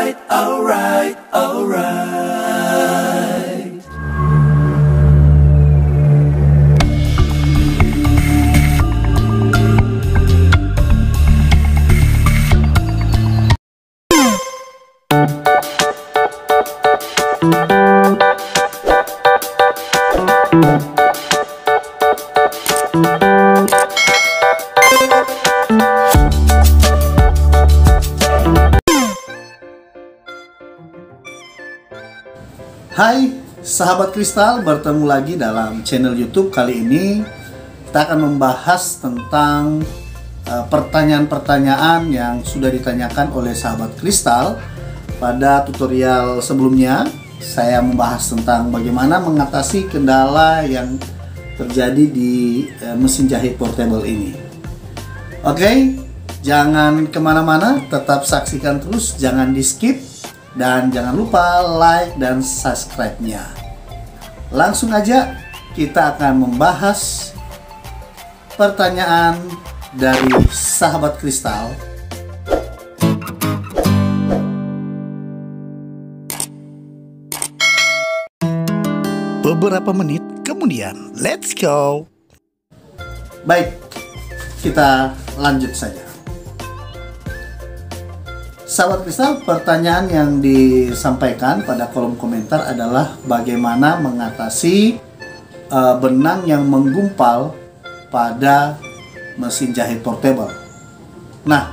alright, alright, alright. Hai sahabat kristal, bertemu lagi dalam channel YouTube. Kali ini kita akan membahas tentang pertanyaan-pertanyaan yang sudah ditanyakan oleh sahabat kristal. Pada tutorial sebelumnya saya membahas tentang bagaimana mengatasi kendala yang terjadi di mesin jahit portable ini. Oke, jangan kemana-mana, tetap saksikan terus, jangan di skip. Dan jangan lupa like dan subscribe-nya. Langsung aja kita akan membahas pertanyaan dari sahabat kristal. Beberapa menit kemudian, let's go. Baik, kita lanjut saja. Sahabat kristal, pertanyaan yang disampaikan pada kolom komentar adalah bagaimana mengatasi benang yang menggumpal pada mesin jahit portable. Nah,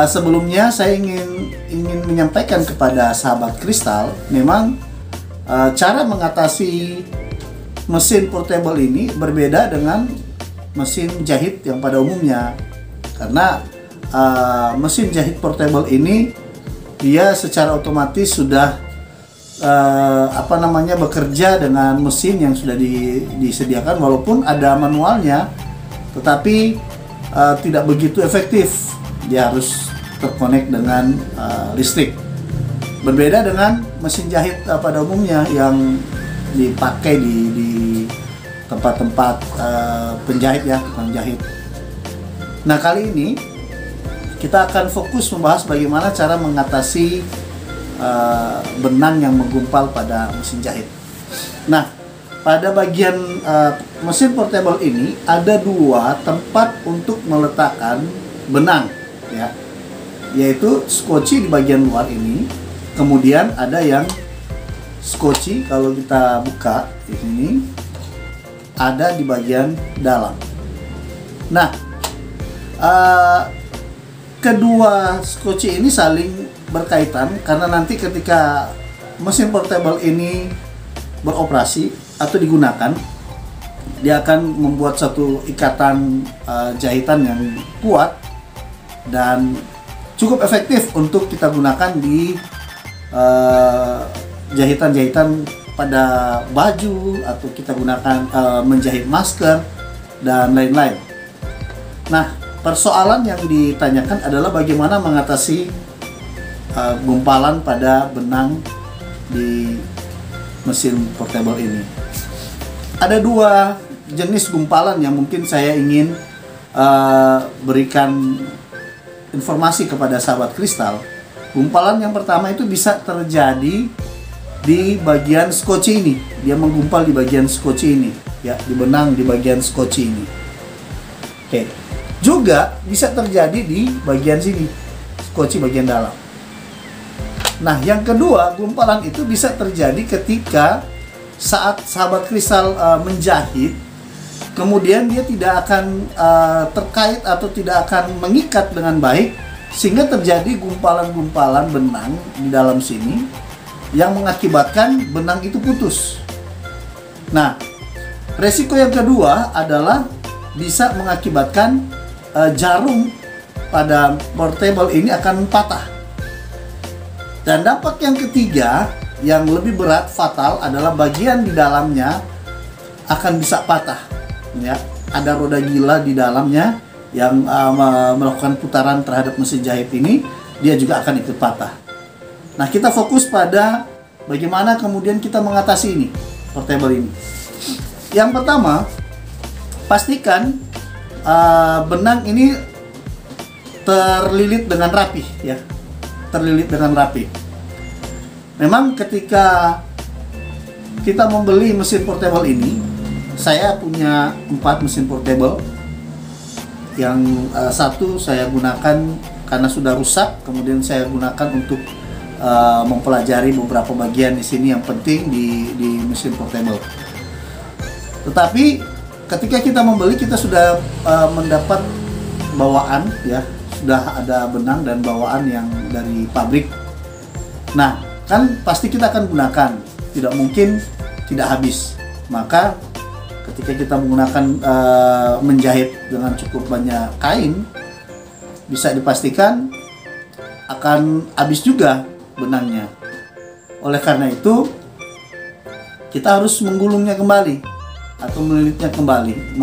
sebelumnya saya ingin menyampaikan kepada sahabat kristal, memang cara mengatasi mesin portable ini berbeda dengan mesin jahit yang pada umumnya, karena mesin jahit portable ini dia secara otomatis sudah bekerja dengan mesin yang sudah disediakan, walaupun ada manualnya, tetapi tidak begitu efektif. Dia harus terkonek dengan listrik. Berbeda dengan mesin jahit pada umumnya yang dipakai di tempat-tempat penjahit, ya, tukang jahit. Nah, kali ini kita akan fokus membahas bagaimana cara mengatasi benang yang menggumpal pada mesin jahit. Nah, pada bagian mesin portable ini ada dua tempat untuk meletakkan benang, ya, yaitu skoci di bagian luar ini, kemudian ada yang skoci kalau kita buka di sini ada di bagian dalam. Nah, kedua skoci ini saling berkaitan karena nanti ketika mesin portable ini beroperasi atau digunakan, dia akan membuat satu ikatan jahitan yang kuat dan cukup efektif untuk kita gunakan di jahitan-jahitan pada baju, atau kita gunakan menjahit masker dan lain-lain. Nah, persoalan yang ditanyakan adalah bagaimana mengatasi gumpalan pada benang di mesin portable ini. Ada dua jenis gumpalan yang mungkin saya ingin berikan informasi kepada sahabat kristal. Gumpalan yang pertama itu bisa terjadi di bagian skoci ini. Dia menggumpal di bagian skoci ini, ya, di benang di bagian skoci ini. Oke. Juga bisa terjadi di bagian sini, skoci bagian dalam. Nah, yang kedua, gumpalan itu bisa terjadi ketika saat sahabat kristal menjahit, kemudian dia tidak akan terkait atau tidak akan mengikat dengan baik, sehingga terjadi gumpalan-gumpalan benang di dalam sini yang mengakibatkan benang itu putus. Nah, resiko yang kedua adalah bisa mengakibatkan jarum pada portable ini akan patah. Dan dampak yang ketiga yang lebih berat, fatal, adalah bagian di dalamnya akan bisa patah, ya. Ada roda gila di dalamnya yang melakukan putaran terhadap mesin jahit ini, dia juga akan ikut patah. Nah, kita fokus pada bagaimana kemudian kita mengatasi ini, portable ini. Yang pertama, pastikan benang ini terlilit dengan rapih, ya. terlilit dengan rapi. Memang ketika kita membeli mesin portable ini, saya punya 4 mesin portable. Yang satu saya gunakan karena sudah rusak, kemudian saya gunakan untuk mempelajari beberapa bagian di sini yang penting di mesin portable. Tetapi ketika kita membeli, kita sudah mendapat bawaan, ya, sudah ada benang dan bawaan yang dari pabrik. Nah, kan pasti kita akan gunakan, tidak mungkin tidak habis. Maka ketika kita menggunakan menjahit dengan cukup banyak kain, bisa dipastikan akan habis juga benangnya. Oleh karena itu, kita harus menggulungnya kembali atau melilitnya kembali,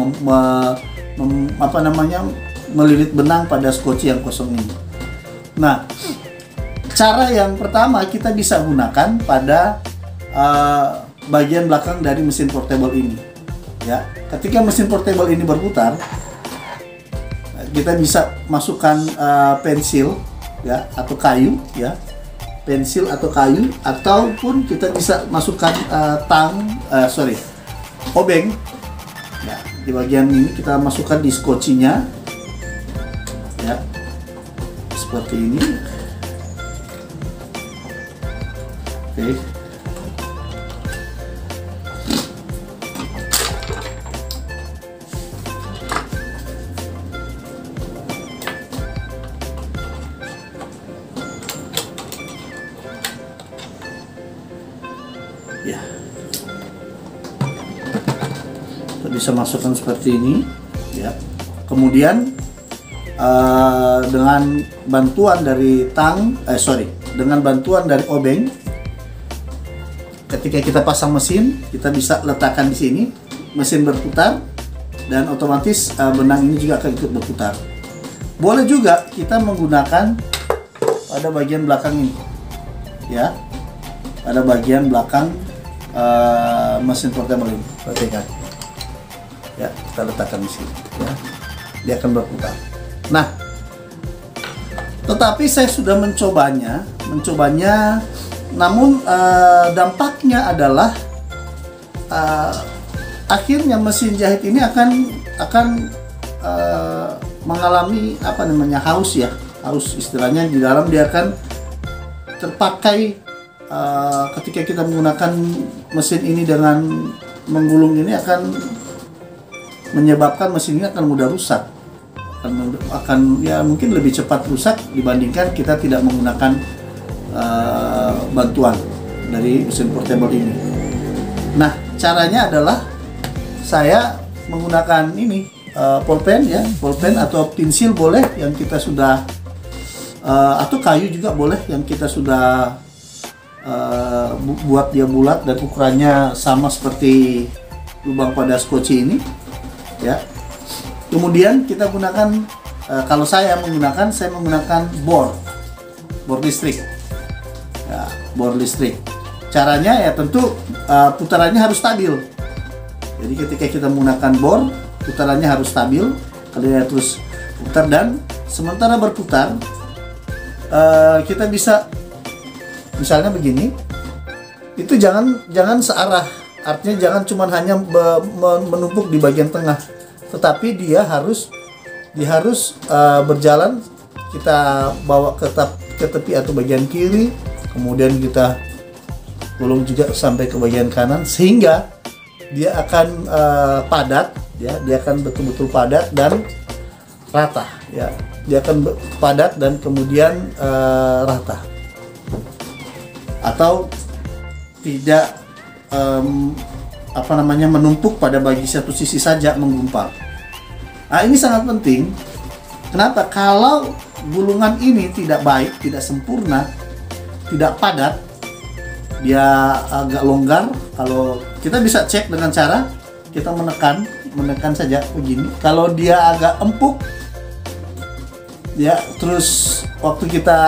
melilit benang pada skoci yang kosong ini. Nah, cara yang pertama kita bisa gunakan pada bagian belakang dari mesin portable ini. Ya, ketika mesin portable ini berputar, kita bisa masukkan pensil, ya, atau kayu, ya, pensil atau kayu, ataupun kita bisa masukkan obeng. Ya, di bagian ini kita masukkan di skocinya, ya, seperti ini. Oke. Ya, kita bisa masukkan seperti ini, ya. Kemudian dengan bantuan dari dengan bantuan dari obeng, ketika kita pasang mesin, kita bisa letakkan di sini, mesin berputar, dan otomatis benang ini juga akan ikut berputar. Boleh juga kita menggunakan pada bagian belakang ini, ya, pada bagian belakang mesin portable ini. Perhatikan, ya, kita letakkan di sini, ya, dia akan berputar. Nah, tetapi saya sudah mencobanya, namun dampaknya adalah akhirnya mesin jahit ini akan mengalami haus, ya, haus istilahnya. Di dalam dia akan terpakai. Ketika kita menggunakan mesin ini dengan menggulung ini, akan menyebabkan mesin ini akan mudah rusak, akan ya mungkin lebih cepat rusak dibandingkan kita tidak menggunakan bantuan dari mesin portable ini. Nah, caranya adalah saya menggunakan ini pulpen, ya, pulpen atau pensil boleh yang kita sudah atau kayu juga boleh yang kita sudah buat dia bulat dan ukurannya sama seperti lubang pada skoci ini, ya. Kemudian kita gunakan, kalau saya menggunakan bor listrik, ya, bor listrik. Caranya ya tentu putarannya harus stabil. Jadi ketika kita menggunakan bor, putarannya harus stabil. Kalian terus putar, dan sementara berputar kita bisa, misalnya begini, itu jangan searah, artinya jangan cuma hanya menumpuk di bagian tengah, tetapi dia harus berjalan. Kita bawa ke tepi atau bagian kiri, kemudian kita gulung juga sampai ke bagian kanan, sehingga dia akan padat, ya, dia akan betul-betul padat dan rata, ya, dia akan padat dan kemudian rata, atau tidak menumpuk pada bagi satu sisi saja, menggumpal. Nah, ini sangat penting. Kenapa? Kalau gulungan ini tidak baik, tidak sempurna, tidak padat, dia agak longgar. Kalau kita bisa cek dengan cara kita menekan saja begini. Kalau dia agak empuk, ya, terus waktu kita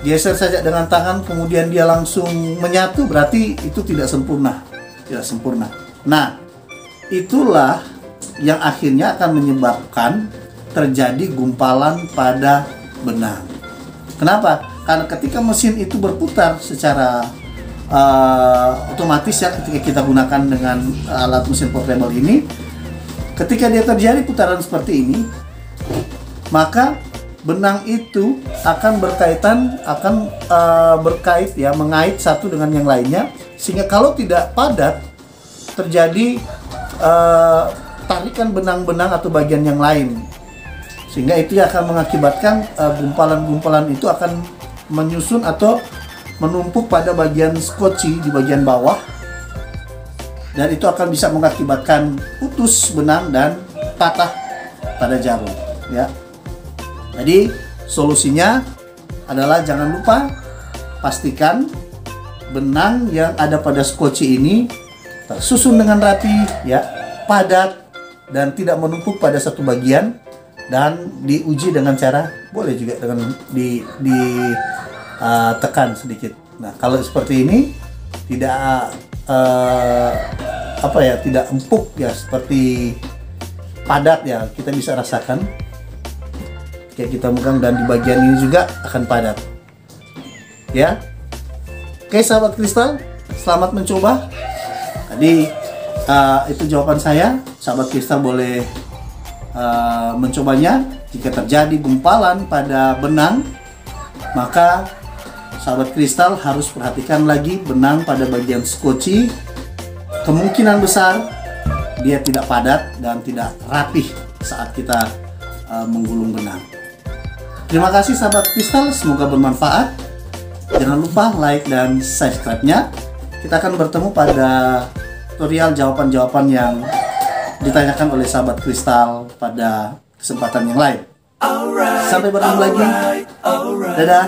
geser saja dengan tangan, kemudian dia langsung menyatu, berarti itu tidak sempurna. Nah, itulah yang akhirnya akan menyebabkan terjadi gumpalan pada benang. Kenapa? Karena ketika mesin itu berputar secara otomatis ya, ketika kita gunakan dengan alat mesin portable ini, ketika dia terjadi putaran seperti ini, maka benang itu akan berkait ya, mengait satu dengan yang lainnya, sehingga kalau tidak padat terjadi tarikan benang-benang atau bagian yang lain, sehingga itu akan mengakibatkan gumpalan-gumpalan itu akan menyusun atau menumpuk pada bagian skoci di bagian bawah, dan itu akan bisa mengakibatkan putus benang dan patah pada jarum ya. Jadi solusinya adalah jangan lupa pastikan benang yang ada pada skoci ini tersusun dengan rapi ya, padat dan tidak menumpuk pada satu bagian, dan diuji dengan cara boleh juga dengan tekan sedikit. Nah, kalau seperti ini tidak tidak empuk ya, seperti padat ya, kita bisa rasakan kayak kita megang, dan di bagian ini juga akan padat ya. Oke sahabat kristal, selamat mencoba. Tadi itu jawaban saya. Sahabat kristal boleh mencobanya. Jika terjadi gumpalan pada benang, maka sahabat kristal harus perhatikan lagi benang pada bagian skoci. Kemungkinan besar dia tidak padat dan tidak rapih saat kita menggulung benang. Terima kasih sahabat kristal, semoga bermanfaat. Jangan lupa like dan subscribe-nya. Kita akan bertemu pada tutorial jawaban-jawaban yang ditanyakan oleh sahabat kristal pada kesempatan yang lain. Sampai bertemu lagi. Dadah.